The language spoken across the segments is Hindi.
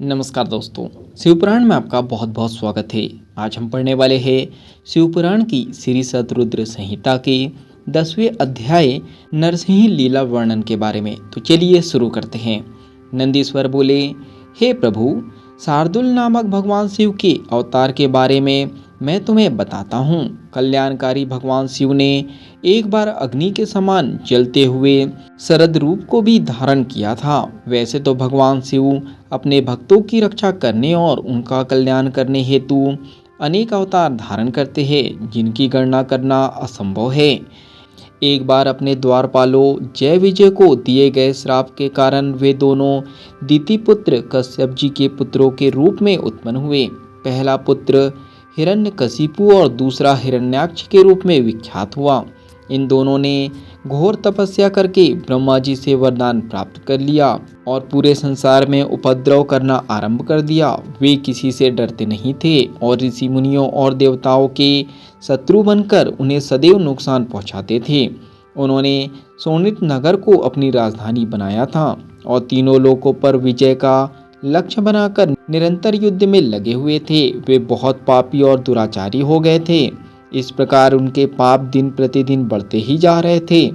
नमस्कार दोस्तों, शिवपुराण में आपका बहुत बहुत स्वागत है। आज हम पढ़ने वाले हैं शिवपुराण की श्री सतरुद्र संहिता के 10वें अध्याय नरसिंह लीला वर्णन के बारे में। तो चलिए शुरू करते हैं। नंदीश्वर बोले, हे प्रभु, शार्दुल नामक भगवान शिव के अवतार के बारे में मैं तुम्हें बताता हूँ। कल्याणकारी भगवान शिव ने एक बार अग्नि के समान जलते हुए शरद रूप को भी धारण किया था। वैसे तो भगवान शिव अपने भक्तों की रक्षा करने और उनका कल्याण करने हेतु अनेक अवतार धारण करते हैं, जिनकी गणना करना असंभव है। एक बार अपने द्वारपालों जय विजय को दिए गए श्राप के कारण वे दोनों दिति पुत्र कश्यप जी के पुत्रों के रूप में उत्पन्न हुए। पहला पुत्र हिरण्यकशिपु और दूसरा हिरण्याक्ष के रूप में विख्यात हुआ। इन दोनों ने घोर तपस्या करके ब्रह्मा जी से वरदान प्राप्त कर लिया और पूरे संसार में उपद्रव करना आरंभ कर दिया। वे किसी से डरते नहीं थे और ऋषि मुनियों और देवताओं के शत्रु बनकर उन्हें सदैव नुकसान पहुंचाते थे। उन्होंने सोनित नगर को अपनी राजधानी बनाया था और तीनों लोकों पर विजय का लक्ष्य बनाकर निरंतर युद्ध में लगे हुए थे। वे बहुत पापी और दुराचारी हो गए थे। इस प्रकार उनके पाप दिन प्रतिदिन बढ़ते ही जा रहे थे।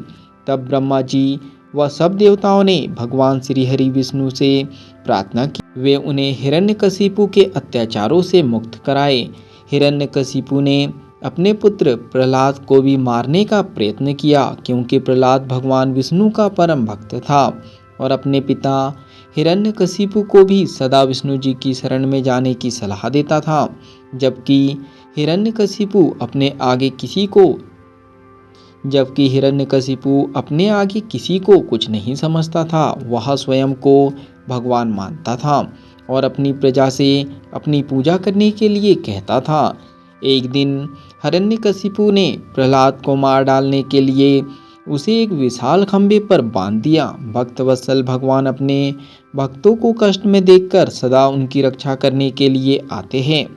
तब ब्रह्मा जी व सब देवताओं ने भगवान श्री हरि विष्णु से प्रार्थना की। वे उन्हें हिरण्यकशिपु के अत्याचारों से मुक्त कराए। हिरण्यकशिपु ने अपने पुत्र प्रहलाद को भी मारने का प्रयत्न किया, क्योंकि प्रहलाद भगवान विष्णु का परम भक्त था और अपने पिता हिरण्यकशिपु को भी सदा विष्णु जी की शरण में जाने की सलाह देता था। जबकि हिरण्यकशिपु अपने आगे किसी को कुछ नहीं समझता था। वह स्वयं को भगवान मानता था और अपनी प्रजा से अपनी पूजा करने के लिए कहता था। एक दिन हिरण्यकशिपु ने प्रहलाद को मार डालने के लिए उसे एक विशाल खंभे पर बांध दिया। भक्तवत्सल भगवान अपने भक्तों को कष्ट में देखकर सदा उनकी रक्षा करने के लिए आते हैं।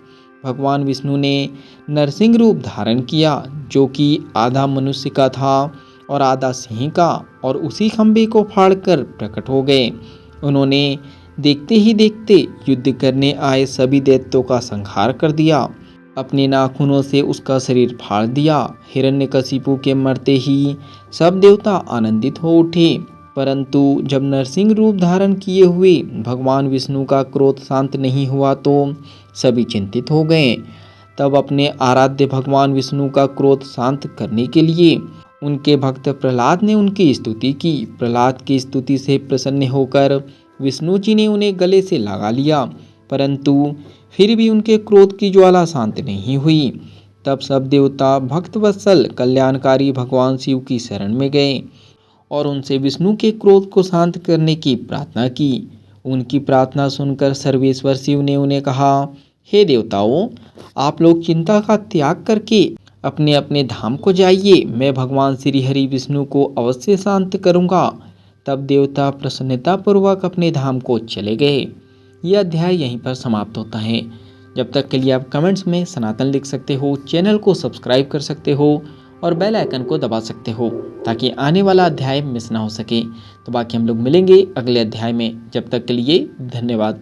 भगवान विष्णु ने नरसिंह रूप धारण किया, जो कि आधा मनुष्य का था और आधा सिंह का, और उसी खंभे को फाड़कर प्रकट हो गए। उन्होंने देखते ही देखते युद्ध करने आए सभी दैत्यों का संहार कर दिया। अपने नाखूनों से उसका शरीर फाड़ दिया। हिरण्यकशिपु के मरते ही सब देवता आनंदित हो उठे। परंतु जब नरसिंह रूप धारण किए हुए भगवान विष्णु का क्रोध शांत नहीं हुआ तो सभी चिंतित हो गए। तब अपने आराध्य भगवान विष्णु का क्रोध शांत करने के लिए उनके भक्त प्रहलाद ने उनकी स्तुति की। प्रहलाद की स्तुति से प्रसन्न होकर विष्णु जी ने उन्हें गले से लगा लिया, परंतु फिर भी उनके क्रोध की ज्वाला शांत नहीं हुई। तब सब देवता भक्तवत्सल कल्याणकारी भगवान शिव की शरण में गए और उनसे विष्णु के क्रोध को शांत करने की प्रार्थना की। उनकी प्रार्थना सुनकर सर्वेश्वर शिव ने उन्हें कहा, हे देवताओं, आप लोग चिंता का त्याग करके अपने अपने धाम को जाइए। मैं भगवान श्री हरि विष्णु को अवश्य शांत करूँगा। तब देवता प्रसन्नतापूर्वक अपने धाम को चले गए। यह अध्याय यहीं पर समाप्त होता है। जब तक के लिए आप कमेंट्स में सनातन लिख सकते हो, चैनल को सब्सक्राइब कर सकते हो और बेल आइकन को दबा सकते हो, ताकि आने वाला अध्याय मिस ना हो सके। तो बाकी हम लोग मिलेंगे अगले अध्याय में। जब तक के लिए धन्यवाद।